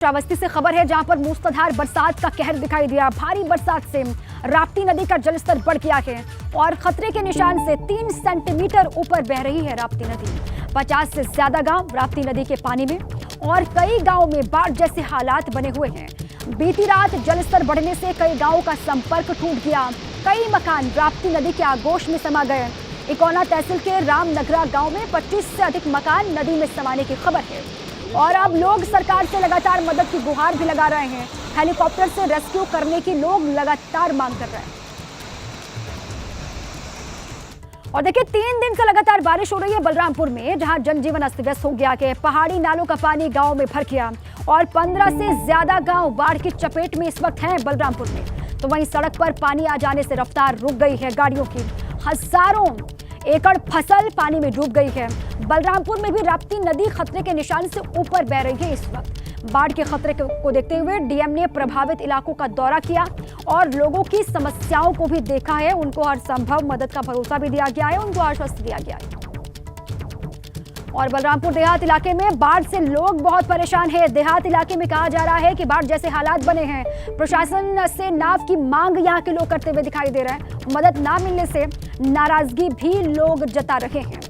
श्रावस्ती से खबर है जहां पर मूसलाधार बरसात का कहर दिखाई दिया। भारी बरसात से राप्ती नदी का जलस्तर बढ़ गया है और खतरे के निशान से 3 सेंटीमीटर ऊपर बह रही है राप्ती नदी। 50 से ज्यादा गांव राप्ती नदी के पानी में और कई गांवों में बाढ़ जैसे हालात बने हुए हैं। बीती रात जलस्तर बढ़ने से कई गांवों का संपर्क टूट गया। कई मकान राप्ती नदी के आगोश में समा गए। इकोना तहसील के रामनगरा गांव में 25 से अधिक मकान नदी में समाने की खबर है और अब लोग सरकार से लगातार मदद की गुहार भी लगा रहे हैं। हेलीकॉप्टर से रेस्क्यू करने की लोग लगातार मांग कर रहे हैं। और देखिए 3 दिन से लगातार बारिश हो रही है बलरामपुर में, जहां जनजीवन अस्त व्यस्त हो गया कि पहाड़ी नालों का पानी गांव में भर गया और 15 से ज्यादा गांव बाढ़ की चपेट में इस वक्त हैं बलरामपुर में। तो वहीं सड़क पर पानी आ जाने से रफ्तार रुक गई है गाड़ियों की। हजारों एकड़ फसल पानी में डूब गई है। बलरामपुर में भी राप्ती नदी खतरे के निशान से ऊपर बह रही है। इस वक्त बाढ़ के खतरे को देखते हुए डीएम ने प्रभावित इलाकों का दौरा किया और लोगों की समस्याओं को भी देखा है। उनको हर संभव मदद का भरोसा भी दिया गया है, उनको आश्वस्त दिया गया है। और बलरामपुर देहात इलाके में बाढ़ से लोग बहुत परेशान हैं। देहात इलाके में कहा जा रहा है कि बाढ़ जैसे हालात बने हैं। प्रशासन से नाव की मांग यहां के लोग करते हुए दिखाई दे रहे हैं। मदद ना मिलने से नाराजगी भी लोग जता रहे हैं।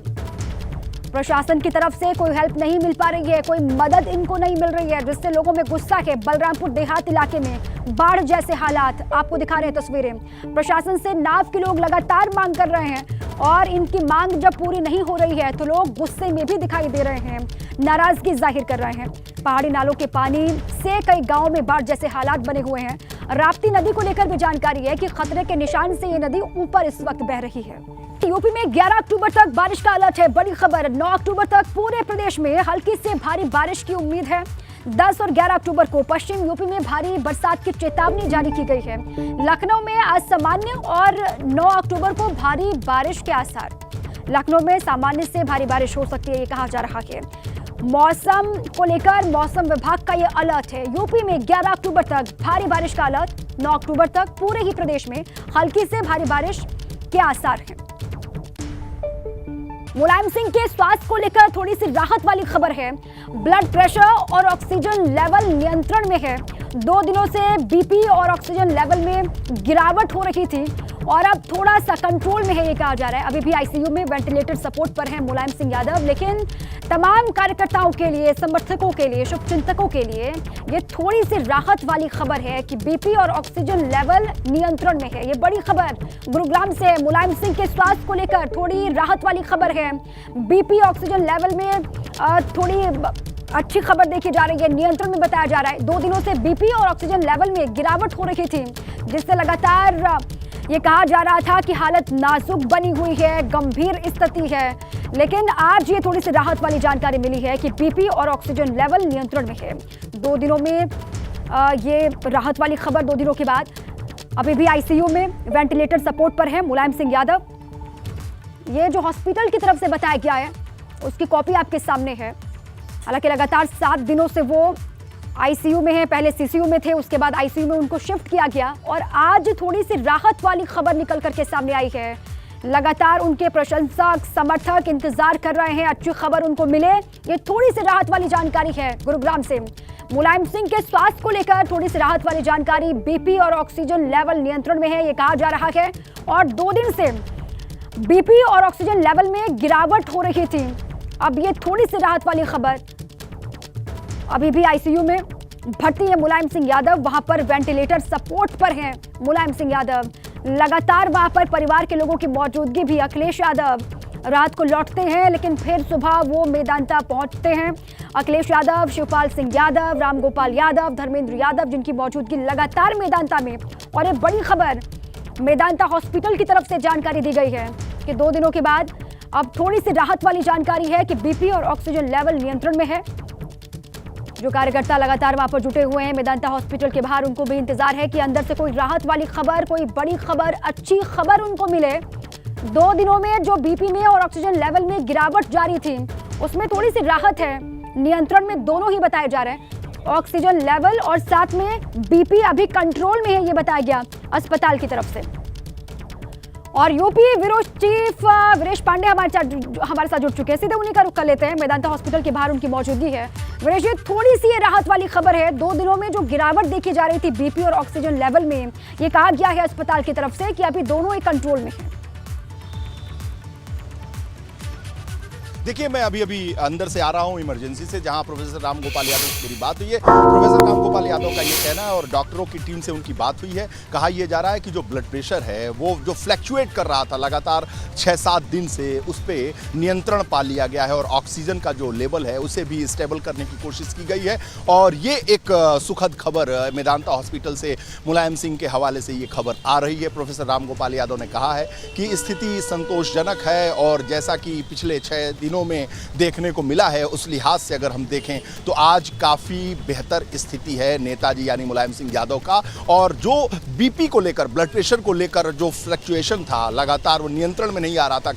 प्रशासन की तरफ से कोई हेल्प नहीं मिल पा रही है, कोई मदद इनको नहीं मिल रही है, जिससे लोगों में गुस्सा है। बलरामपुर देहात इलाके में बाढ़ जैसे हालात आपको दिखा रहे हैं तस्वीरें। प्रशासन से नाव के लोग लगातार मांग कर रहे हैं और इनकी मांग जब पूरी नहीं हो रही है तो लोग गुस्से में भी दिखाई दे रहे हैं, नाराजगी जाहिर कर रहे हैं। पहाड़ी नालों के पानी से कई गांवों में बाढ़ जैसे हालात बने हुए हैं। राप्ती नदी को लेकर भी जानकारी है कि खतरे के निशान से ये नदी ऊपर इस वक्त बह रही है। यूपी में 11 अक्टूबर तक बारिश का अलर्ट है। बड़ी खबर, 9 अक्टूबर तक पूरे प्रदेश में हल्की से भारी बारिश की उम्मीद है। 10 और 11 अक्टूबर को पश्चिम यूपी में भारी बरसात की चेतावनी जारी की गई है। लखनऊ में आज सामान्य और 9 अक्टूबर को भारी बारिश के आसार। लखनऊ में सामान्य से भारी बारिश हो सकती है, ये कहा जा रहा है। मौसम को लेकर मौसम विभाग का ये अलर्ट है। यूपी में 11 अक्टूबर तक भारी बारिश का अलर्ट। 9 अक्टूबर तक पूरे ही प्रदेश में हल्की से भारी बारिश के आसार हैं। मुलायम सिंह के स्वास्थ्य को लेकर थोड़ी सी राहत वाली खबर है। ब्लड प्रेशर और ऑक्सीजन लेवल नियंत्रण में है। 2 दिनों से बीपी और ऑक्सीजन लेवल में गिरावट हो रही थी और अब थोड़ा सा कंट्रोल में है, ये कहा जा रहा है। अभी भी आईसीयू में वेंटिलेटर सपोर्ट पर है मुलायम सिंह यादव, लेकिन तमाम कार्यकर्ताओं के लिए, समर्थकों के लिए, शुभचिंतकों के लिए ये थोड़ी सी राहत वाली खबर है कि बीपी और ऑक्सीजन लेवल नियंत्रण में है। ये बड़ी खबर गुरुग्राम से है। मुलायम सिंह के स्वास्थ्य को लेकर थोड़ी राहत वाली खबर है। बीपी ऑक्सीजन लेवल में थोड़ी अच्छी खबर देखी जा रही है, नियंत्रण में बताया जा रहा है। 2 दिनों से बीपी और ऑक्सीजन लेवल में गिरावट हो रही थी, जिससे लगातार ये कहा जा रहा था कि हालत नाजुक बनी हुई है, गंभीर स्थिति है। लेकिन आज ये थोड़ी सी राहत वाली जानकारी मिली है कि बीपी और ऑक्सीजन लेवल नियंत्रण में है। 2 दिनों में ये राहत वाली खबर, 2 दिनों के बाद। अभी भी आईसीयू में वेंटिलेटर सपोर्ट पर है मुलायम सिंह यादव। ये जो हॉस्पिटल की तरफ से बताया गया है उसकी कॉपी आपके सामने है। हालांकि लगातार 7 दिनों से वो आईसीयू में है। पहले सीसीयू में थे, उसके बाद आईसीयू में उनको शिफ्ट किया गया और आज थोड़ी सी राहत वाली खबर निकल करके सामने आई है। लगातार उनके प्रशंसक, समर्थक इंतजार कर रहे हैं अच्छी खबर उनको मिले। ये थोड़ी सी राहत वाली जानकारी है गुरुग्राम से। मुलायम सिंह के स्वास्थ्य को लेकर थोड़ी सी राहत वाली जानकारी। बीपी और ऑक्सीजन लेवल नियंत्रण में है, ये कहा जा रहा है। और 2 दिन से बीपी और ऑक्सीजन लेवल में गिरावट हो रही थी। अब ये थोड़ी सी राहत वाली खबर। अभी भी आईसीयू में भर्ती है मुलायम सिंह यादव, वहां पर वेंटिलेटर सपोर्ट पर हैं मुलायम सिंह यादव। लगातार वहां पर परिवार के लोगों की मौजूदगी भी। अखिलेश यादव रात को लौटते हैं, लेकिन फिर सुबह वो मेदांता पहुंचते हैं। अखिलेश यादव, शिवपाल सिंह यादव, रामगोपाल यादव, धर्मेंद्र यादव, जिनकी मौजूदगी लगातार मेदांता में। और ये बड़ी खबर मेदांता हॉस्पिटल की तरफ से जानकारी दी गई है कि 2 दिनों के बाद अब थोड़ी सी राहत वाली जानकारी है कि बीपी और ऑक्सीजन लेवल नियंत्रण में है। जो कार्यकर्ता लगातार वहां पर जुटे हुए हैं मेदांता हॉस्पिटल के बाहर, उनको भी इंतजार है कि अंदर से कोई राहत वाली खबर, कोई बड़ी खबर, अच्छी खबर उनको मिले। 2 दिनों में जो बीपी में और ऑक्सीजन लेवल में गिरावट जारी थी उसमें थोड़ी सी राहत है। नियंत्रण में दोनों ही बताए जा रहे हैं, ऑक्सीजन लेवल और साथ में बीपी अभी कंट्रोल में है, ये बताया गया अस्पताल की तरफ से। और UP bureau chief Viresh Pandey हमारे साथ जुड़ चुके हैं। सीधे उन्हीं का रुख कर लेते हैं। मेदांता हॉस्पिटल के बाहर उनकी मौजूदगी है। वीरेश जी, थोड़ी सी ये राहत वाली खबर है। 2 दिनों में जो गिरावट देखी जा रही थी बीपी और ऑक्सीजन लेवल में, ये कहा गया है अस्पताल की तरफ से कि अभी दोनों ही कंट्रोल में है। देखिए, मैं अभी अंदर से आ रहा हूं इमरजेंसी से, जहां प्रोफेसर राम गोपाल यादव से मेरी बात हुई है। प्रोफेसर राम गोपाल यादव का ये कहना है और डॉक्टरों की टीम से उनकी बात हुई है। कहा यह जा रहा है कि जो ब्लड प्रेशर है वो जो फ्लैक्चुएट कर रहा था लगातार 6-7 दिन से, उस पर नियंत्रण पा लिया गया है और ऑक्सीजन का जो लेवल है उसे भी स्टेबल करने की कोशिश की गई है। और ये एक सुखद खबर मेदांता हॉस्पिटल से मुलायम सिंह के हवाले से ये खबर आ रही है। प्रोफेसर राम गोपाल यादव ने कहा है कि स्थिति संतोषजनक है और जैसा कि पिछले 6 दिनों में देखने को मिला है, उस लिहाज से अगर हम देखें तो आज काफ़ी बेहतर स्थिति है नेताजी यानी मुलायम सिंह यादव का। और जो बीपी को लेकर, ब्लड प्रेशर को लेकर जो फ्लक्चुएशन था, लगातार वो नियंत्रण में नहीं आ रहा था,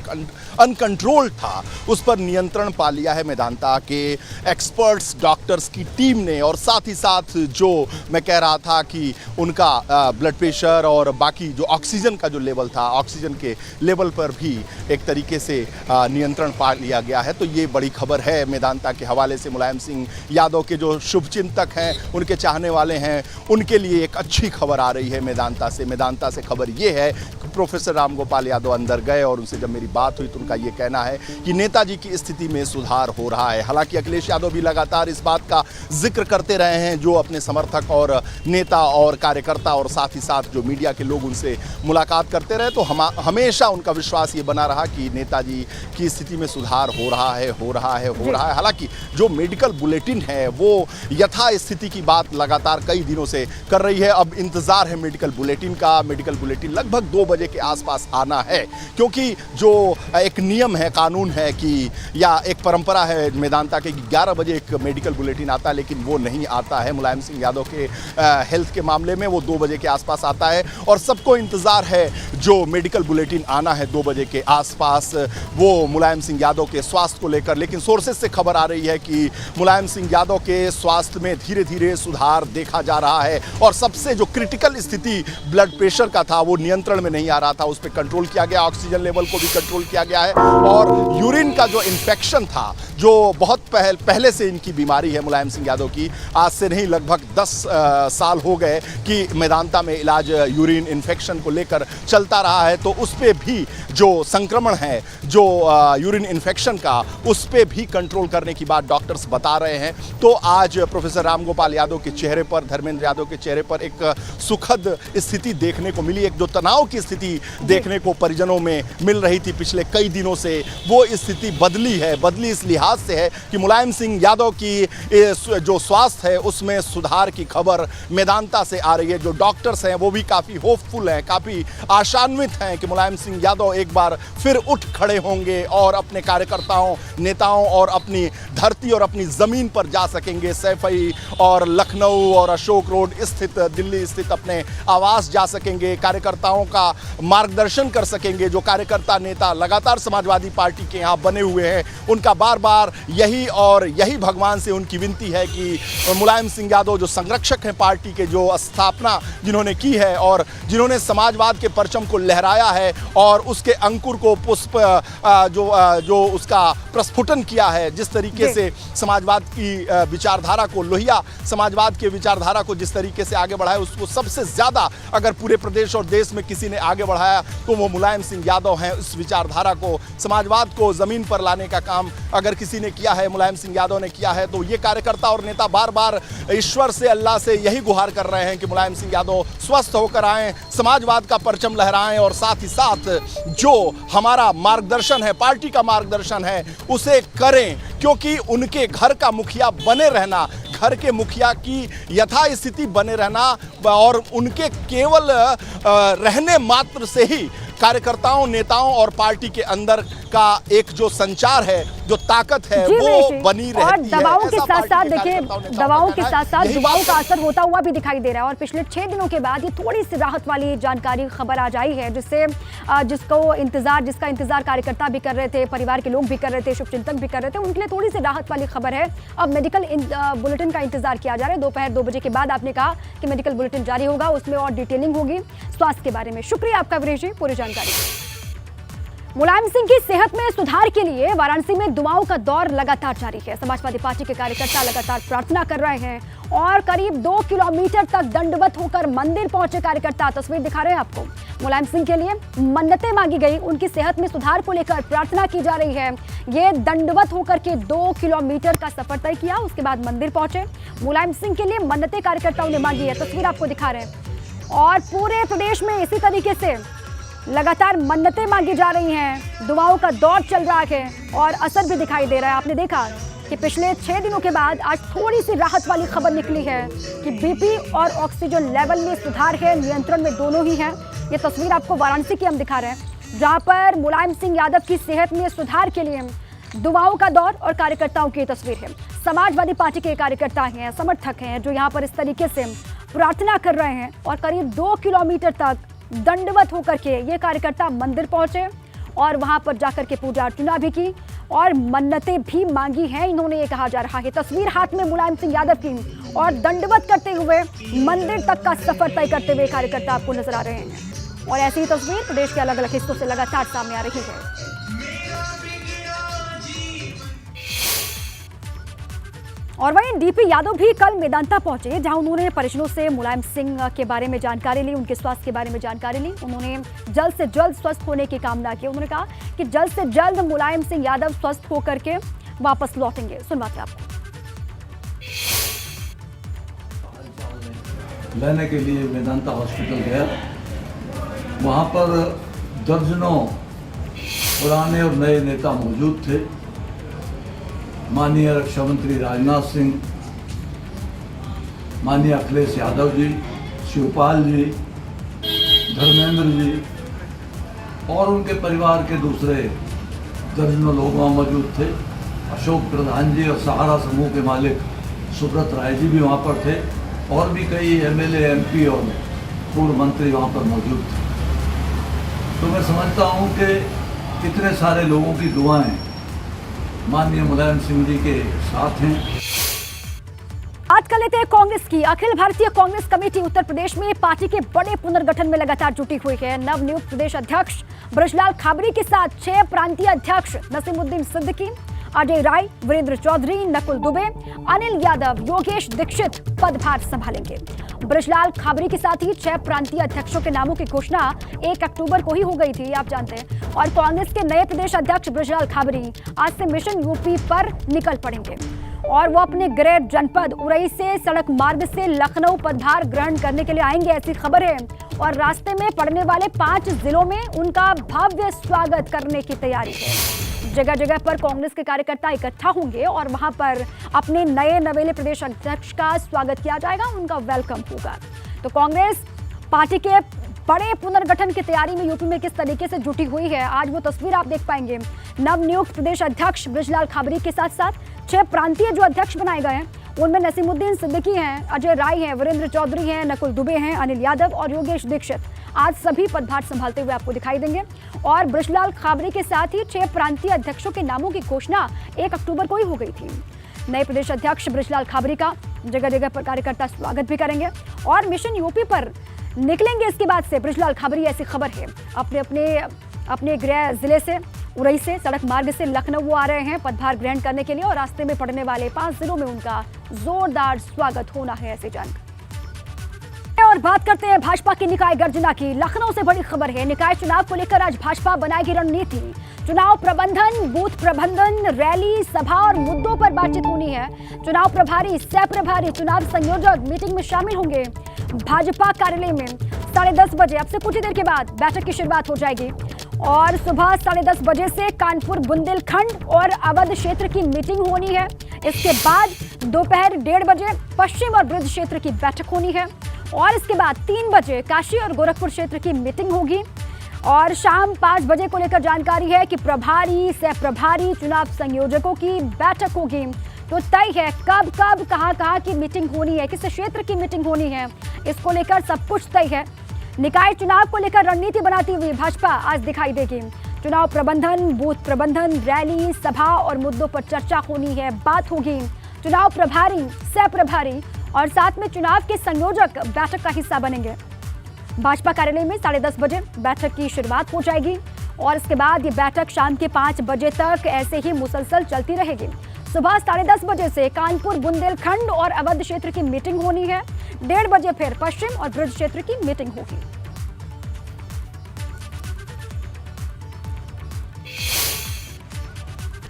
अनकंट्रोल्ड था, उस पर नियंत्रण पा लिया है मेदांता के एक्सपर्ट्स डॉक्टर्स की टीम ने। और साथ ही साथ जो मैं कह रहा था कि उनका ब्लड प्रेशर और बाकी जो ऑक्सीजन का जो लेवल था, ऑक्सीजन के लेवल पर भी एक तरीके से नियंत्रण पा लिया गया है। तो ये बड़ी खबर है मेदांता के हवाले से। मुलायम सिंह यादव के जो शुभचिंतक हैं, उनके चाहने वाले हैं, उनके लिए एक अच्छी खबर आ रही है मेदांता से। मेदांता से खबर ये है कि प्रोफेसर राम गोपाल यादव अंदर गए और उनसे जब मेरी बात हुई तो उनका ये कहना है कि नेताजी की स्थिति में सुधार हो रहा है। हालांकि अखिलेश यादव भी लगातार इस बात का जिक्र करते रहे हैं, जो अपने समर्थक और नेता और कार्यकर्ता और साथ ही साथ जो मीडिया के लोग उनसे मुलाकात करते रहे, तो हमेशा उनका विश्वास ये बना रहा कि नेताजी की स्थिति में सुधार हो रहा है। हालांकि जो मेडिकल बुलेटिन है वो यथा स्थिति की बात लगातार कई दिनों से कर रही है। अब इंतजार है मेडिकल बुलेटिन का। मेडिकल बुलेटिन लगभग 2 बजे के आसपास आना है, क्योंकि जो एक नियम है, कानून है कि या एक परंपरा है मेदांता के 11 बजे एक मेडिकल बुलेटिन आता है, लेकिन वो नहीं आता है। मुलायम सिंह यादव के हेल्थ के मामले में वो 2 बजे के आसपास आता है और सबको इंतजार है जो मेडिकल बुलेटिन आना है 2 बजे के आसपास, वो मुलायम सिंह यादव के स्वास्थ्य को लेकर। लेकिन सोर्सेज से खबर आ रही है कि मुलायम सिंह यादव के स्वास्थ्य में धीरे धीरे सुधार देखा जा रहा है और सबसे जो क्रिटिकल स्थिति ब्लड प्रेशर का था वो नियंत्रण में नहीं आ रहा था, उस पर कंट्रोल किया गया। ऑक्सीजन लेवल को भी कंट्रोल किया गया है और यूरिन का जो इन्फेक्शन था, जो बहुत पहले से इनकी बीमारी है मुलायम सिंह यादव की, आज से नहीं लगभग 10 साल हो गए कि मेदांता में इलाज यूरिन इन्फेक्शन को लेकर चलता रहा है। तो उस पर भी जो संक्रमण है, जो यूरिन इन्फेक्शन का, उस पर भी कंट्रोल करने की बात डॉक्टर्स बता रहे हैं। तो आज प्रोफेसर राम गोपाल यादव के चेहरे पर, धर्मेंद्र यादव के चेहरे पर एक सुखद स्थिति देखने को मिली। एक जो तनाव की स्थिति देखने को परिजनों में मिल रही थी पिछले कई दिनों से, वो स्थिति बदली है। बदली इस लिहाज से है कि मुलायम सिंह यादव की जो स्वास्थ्य है उसमें सुधार की खबर मेदांता से आ रही है। जो डॉक्टर्स हैं वो भी काफ़ी होपफुल हैं, काफ़ी आशान्वित हैं कि मुलायम सिंह यादव एक बार फिर उठ खड़े होंगे और अपने कार्यकर्ताओं, नेताओं और अपनी धरती और अपनी ज़मीन पर जा सकेंगे। सैफई और लखनऊ और अशोक रोड स्थित, दिल्ली स्थित अपने आवास जा सकेंगे, कार्यकर्ताओं का मार्गदर्शन कर सकेंगे। जो कार्यकर्ता नेता लगातार समाजवादी पार्टी के यहाँ बने हुए हैं, उनका बार बार यही भगवान से उनकी विनती है कि मुलायम सिंह यादव जो संरक्षक हैं पार्टी के, जो स्थापना जिन्होंने की है और जिन्होंने समाजवाद के परचम को लहराया है और उसके अंकुर को पुष्प जो उसका प्रस्फुटन किया है, जिस तरीके से समाजवाद की विचारधारा को, लोहिया समाजवाद के विचारधारा को जिस तरीके से आगे बढ़ाया, उसको सबसे ज़्यादा अगर पूरे प्रदेश और देश में किसी ने आगे बढ़ाया तो वो मुलायम सिंह यादव हैं। उस विचारधारा को, समाजवाद को ज़मीन पर लाने का काम अगर किसी ने किया है, मुलायम सिंह यादव ने किया है। तो ये कार्यकर्ता और नेता बार बार ईश्वर से, अल्लाह से यही गुहार कर रहे हैं कि मुलायम सिंह यादव स्वस्थ होकर आएँ, समाजवाद का परचम लहराएं और साथ ही साथ जो हमारा मार्गदर्शन है, पार्टी का मार्गदर्शन है, उसे करें। क्योंकि उनके घर का मुखिया बने रहना, घर के मुखिया की यथास्थिति बने रहना और उनके केवल रहने मात्र से ही कार्यकर्ताओं, नेताओं और पार्टी के अंदर का एक जो संचार है, जो ताकत है, वो बनी रहती है। और दवाओं के साथ साथ देखिए, दवाओं के साथ साथ दवाओं का असर होता हुआ भी दिखाई दे रहा है। और पिछले 6 दिनों के बाद ये थोड़ी सी राहत वाली जानकारी, खबर आ जाई है, जिसका इंतजार कार्यकर्ता भी कर रहे थे, परिवार के लोग भी कर रहे थे, शुभचिंतक भी कर रहे थे, उनके लिए थोड़ी सी राहत वाली खबर है। अब मेडिकल बुलेटिन का इंतजार किया जा रहा है। दोपहर 2 बजे के बाद आपने कहा कि मेडिकल बुलेटिन जारी होगा, उसमें और डिटेलिंग होगी स्वास्थ्य के बारे में। शुक्रिया आपका वीरेश जी, पूरी जानकारी। मुलायम सिंह की सेहत में सुधार के लिए वाराणसी में दुआओं का दौर लगातार जारी है। समाजवादी पार्टी के कार्यकर्ता लगातार प्रार्थना कर रहे हैं और करीब 2 किलोमीटर तक दंडवत होकर मंदिर पहुंचे कार्यकर्ता तस्वीर दिखा रहे हैं आपको। मुलायम सिंह के लिए मन्नतें मांगी गई, उनकी सेहत में सुधार को लेकर प्रार्थना की जा रही है। ये दंडवत होकर के 2 किलोमीटर का सफर तय किया, उसके बाद मंदिर पहुंचे। मुलायम सिंह के लिए मन्नतें कार्यकर्ताओं ने मांगी है, तस्वीर आपको दिखा रहे हैं। और पूरे प्रदेश में इसी तरीके से लगातार मन्नतें मांगी जा रही हैं, दुआओं का दौर चल रहा है और असर भी दिखाई दे रहा है। आपने देखा कि पिछले 6 दिनों के बाद आज थोड़ी सी राहत वाली खबर निकली है कि बीपी और ऑक्सीजन लेवल में सुधार है, नियंत्रण में दोनों ही हैं। ये तस्वीर आपको वाराणसी की हम दिखा रहे हैं, जहां पर मुलायम सिंह यादव की सेहत में सुधार के लिए दुआओं का दौर और कार्यकर्ताओं की तस्वीर है। समाजवादी पार्टी के कार्यकर्ता हैं, समर्थक हैं, जो यहाँ पर इस तरीके से प्रार्थना कर रहे हैं और करीब 2 किलोमीटर तक दंडवत होकर के ये कार्यकर्ता मंदिर पहुंचे और वहां पर जाकर के पूजा अर्चना भी की और मन्नतें भी मांगी हैं, इन्होंने ये कहा जा रहा है। तस्वीर हाथ में मुलायम सिंह यादव की और दंडवत करते हुए मंदिर तक का सफर तय करते हुए कार्यकर्ता आपको नजर आ रहे हैं और ऐसी ही तस्वीर प्रदेश के अलग अलग हिस्सों से लगातार सामने आ रही है। और वहीं डीपी यादव भी कल मेदांता पहुंचे, जहां उन्होंने परिजनों से मुलायम सिंह के बारे में जानकारी ली, उनके स्वास्थ्य के बारे में जानकारी ली। उन्होंने जल्द से जल्द स्वस्थ होने की कामना की। उन्होंने कहा कि जल्द से जल्द मुलायम सिंह यादव स्वस्थ होकर के वापस लौटेंगे। सुनवाते हैं आपको। लेने के लिए मेदांता हॉस्पिटल गया, वहाँ पर दर्जनों पुराने और नए नेता मौजूद थे। माननीय रक्षा मंत्री राजनाथ सिंह, माननीय अखिलेश यादव जी, शिवपाल जी, धर्मेंद्र जी और उनके परिवार के दूसरे दर्जनों लोग वहाँ मौजूद थे। अशोक प्रधान जी और सहारा समूह के मालिक सुब्रत राय जी भी वहाँ पर थे और भी कई एमएलए, एमपी और पूर्व मंत्री वहाँ पर मौजूद थे। तो मैं समझता हूँ कि इतने सारे लोगों की दुआएं माननीय मुलायम सिंह जी के साथ हैं। बात कर लेते हैं कांग्रेस की। अखिल भारतीय कांग्रेस कमेटी उत्तर प्रदेश में पार्टी के बड़े पुनर्गठन में लगातार जुटी हुई है। नवनियुक्त प्रदेश अध्यक्ष ब्रजलाल खाबरी के साथ 6 प्रांतीय अध्यक्ष नसीमुद्दीन सिद्दीकी, अजय राय, वीरेंद्र चौधरी, नकुल दुबे, अनिल यादव, योगेश दीक्षित पदभार संभालेंगे। ब्रजलाल खाबरी के साथ ही 6 प्रांतीय अध्यक्षों के नामों की घोषणा 1 अक्टूबर को ही हो गई थी, आप जानते हैं। और कांग्रेस के नए प्रदेश अध्यक्ष ब्रजलाल खाबरी आज से मिशन यूपी पर निकल पड़ेंगे और वो अपने गृह जनपद उरई से सड़क मार्ग से लखनऊ पदभार ग्रहण करने के लिए आएंगे, ऐसी खबर है। और रास्ते में पड़ने वाले 5 जिलों में उनका भव्य स्वागत करने की तैयारी है। जगह जगह पर कांग्रेस के कार्यकर्ता इकट्ठा होंगे और वहां पर अपने नए नवेले प्रदेश अध्यक्ष का स्वागत किया जाएगा, उनका वेलकम होगा। तो कांग्रेस पार्टी के बड़े पुनर्गठन की तैयारी में यूपी में किस तरीके से जुटी हुई है, आज वो तस्वीर आप देख पाएंगे। नवनियुक्त प्रदेश अध्यक्ष ब्रजलाल खाबरी के साथ साथ 6 प्रांतीय जो अध्यक्ष बनाए गए हैं, उनमें नसीमुद्दीन सिद्दीकी हैं, अजय राय हैं, वीरेंद्र चौधरी हैं, नकुल दुबे हैं, अनिल यादव और योगेश दीक्षित आज सभी पदभार संभालते हुए आपको दिखाई देंगे। और ब्रजलाल खाबरी के साथ ही 6 प्रांतीय अध्यक्षों के नामों की घोषणा 1 अक्टूबर को ही हो गई थी। नए प्रदेश अध्यक्ष ब्रजलाल खाबरी का जगह जगह पर कार्यकर्ता स्वागत भी करेंगे और मिशन यूपी पर निकलेंगे। इसके बाद से ब्रजलाल खाबरी, ऐसी खबर है, अपने गृह जिले से उरई से सड़क मार्ग से लखनऊ वो आ रहे हैं पदभार ग्रहण करने के लिए और रास्ते में पड़ने वाले 5 जिलों में उनका जोरदार स्वागत होना है, ऐसे जानकारी। और बात करते हैं भाजपा की निकाय गर्जना की। लखनऊ से बड़ी खबर है, निकाय चुनाव को लेकर आज भाजपा बनाएगी रणनीति। चुनाव प्रबंधन, बूथ प्रबंधन, रैली, सभा और मुद्दों पर बातचीत होनी है। चुनाव प्रभारी, सह प्रभारी, चुनाव संयोजक मीटिंग में शामिल होंगे। भाजपा कार्यालय में 10:30 बजे, अब से कुछ ही देर के बाद बैठक की शुरुआत हो जाएगी और सुबह 10:30 बजे से कानपुर, बुंदेलखंड और अवध क्षेत्र की मीटिंग होनी है। इसके बाद दोपहर 1:30 बजे पश्चिम और ब्रज क्षेत्र की बैठक होनी है और इसके बाद 3 बजे काशी और गोरखपुर क्षेत्र की मीटिंग होगी और शाम 5 बजे को लेकर जानकारी है कि प्रभारी, सह प्रभारी, चुनाव संयोजकों की बैठक होगी। तो तय है कब कहाँ की मीटिंग होनी है, किस क्षेत्र की मीटिंग होनी है, इसको लेकर सब कुछ तय है। निकाय चुनाव को लेकर रणनीति बनाती हुई भाजपा आज दिखाई देगी। चुनाव प्रबंधन, बूथ प्रबंधन, रैली, सभा और मुद्दों पर चर्चा होनी है, बात होगी। चुनाव प्रभारी, सह प्रभारी और साथ में चुनाव के संयोजक बैठक का हिस्सा बनेंगे। भाजपा कार्यालय में 10:30 बजे बैठक की शुरुआत हो जाएगी और इसके बाद ये बैठक शाम के 5 बजे तक ऐसे ही मुसलसल चलती रहेगी। सुबह 10:30 बजे से कानपुर बुंदेलखंड और अवध क्षेत्र की मीटिंग होनी है। 1:30 बजे फिर पश्चिम और ब्रज क्षेत्र की मीटिंग होगी।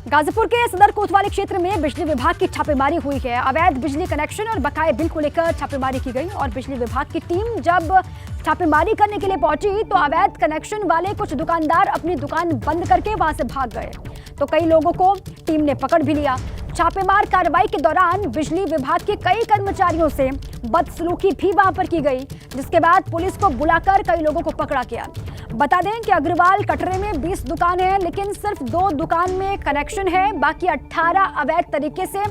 गाजीपुर के सदर कोतवाली क्षेत्र में बिजली विभाग की छापेमारी हुई है। अवैध बिजली कनेक्शन और बकाये बिल को लेकर छापेमारी की गई और बिजली विभाग की टीम जब छापेमारी करने के लिए पहुंची तो अवैध कनेक्शन वाले कुछ दुकानदार अपनी दुकान बंद करके वहां से भाग गए, तो कई लोगों को टीम ने पकड़ भी लिया। छापेमार कार्रवाई के दौरान बिजली विभाग के कई कर्मचारियों से बदसलूकी भी वहां पर की गई, जिसके बाद पुलिस को बुलाकर कई लोगों को पकड़ा गया। बता दें कि अग्रवाल कटरे में 20 दुकान है, लेकिन सिर्फ 2 दुकान में कनेक्शन है, बाकी 18 अवैध तरीके से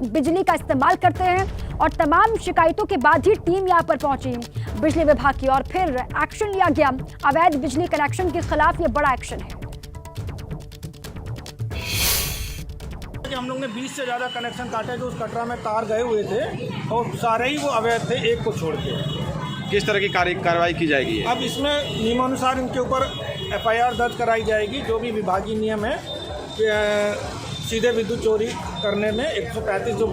बिजली का इस्तेमाल करते हैं और तमाम शिकायतों के बाद ही टीम यहां पर पहुंची बिजली विभाग की और फिर एक्शन लिया गया। अवैध बिजली कनेक्शन के खिलाफ ये बड़ा एक्शन है। हम लोग ने 20 से ज़्यादा कनेक्शन काटे जो उस कटरा में तार गए हुए थे और सारे ही वो अवैध थे, एक को छोड़ के। किस तरह की कार्रवाई की जाएगी? अब इसमें नियमानुसार इनके ऊपर FIR दर्ज कराई जाएगी, जो भी विभागीय नियम है सीधे विद्युत चोरी करने में 135 जो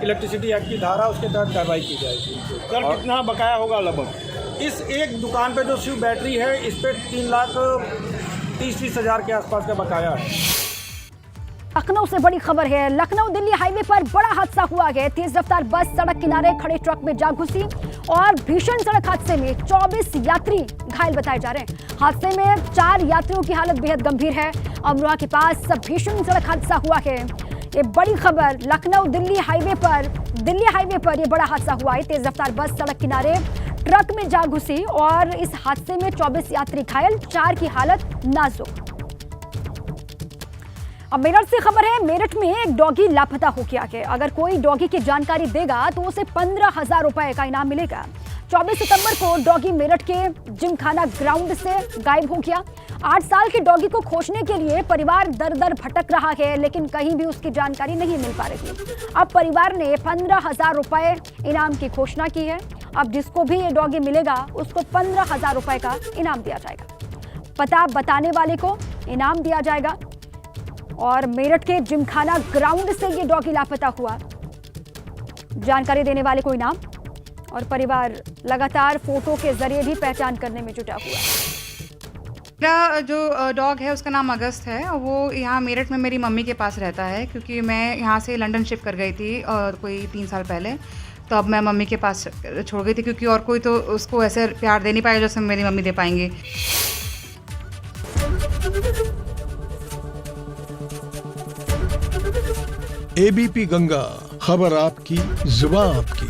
इलेक्ट्रिसिटी एक्ट की धारा उसके तहत कार्रवाई की जाएगी। कल कितना बकाया होगा लगभग? इस एक दुकान पे जो शिव बैटरी है इस पे 3,30,20 हज़ार के आसपास का बकाया है। लखनऊ से बड़ी खबर है। लखनऊ दिल्ली हाईवे पर बड़ा हादसा हुआ है। तेज रफ्तार बस सड़क किनारे खड़े ट्रक में जा घुसी और भीषण सड़क हादसे में 24 यात्री घायल बताए जा रहे हैं। हादसे में 4 यात्रियों की हालत बेहद गंभीर है। अमरोहा के पास भीषण सड़क हादसा हुआ है। ये बड़ी खबर, लखनऊ दिल्ली हाईवे पर ये बड़ा हादसा हुआ है। तेज रफ्तार बस सड़क किनारे ट्रक में जा घुसी और इस हादसे में 24 यात्री घायल, 4 की हालत नाजुक। अब मेरठ से खबर है। मेरठ में एक डॉगी लापता हो गया है। अगर कोई डॉगी की जानकारी देगा तो उसे 15,000 रुपए का इनाम मिलेगा। 24 सितंबर को डॉगी मेरठ के जिमखाना ग्राउंड से गायब हो गया। 8 साल के डॉगी को खोजने के लिए परिवार दर-दर भटक रहा है, लेकिन कहीं भी उसकी जानकारी नहीं मिल पा रही। अब परिवार ने 15,000 रुपए इनाम की घोषणा की है। अब जिसको भी ये डॉगी मिलेगा उसको 15,000 रुपए का इनाम दिया जाएगा। पता बताने वाले को इनाम दिया जाएगा और मेरठ के जिमखाना ग्राउंड से ये डॉगी लापता हुआ, जानकारी देने वाले को इनाम और परिवार लगातार फोटो के जरिए भी पहचान करने में जुटा हुआ है। मेरा जो डॉग है उसका नाम अगस्त है। वो यहाँ मेरठ में मेरी मम्मी के पास रहता है, क्योंकि मैं यहाँ से लंदन शिफ्ट कर गई थी और कोई 3 साल पहले, तो अब मैं मम्मी के पास छोड़ गई थी, क्योंकि और कोई तो उसको ऐसे प्यार दे नहीं पाएगा जैसे मेरी मम्मी दे पाएंगे। ABP गंगा, खबर आपकी, जुबान आपकी।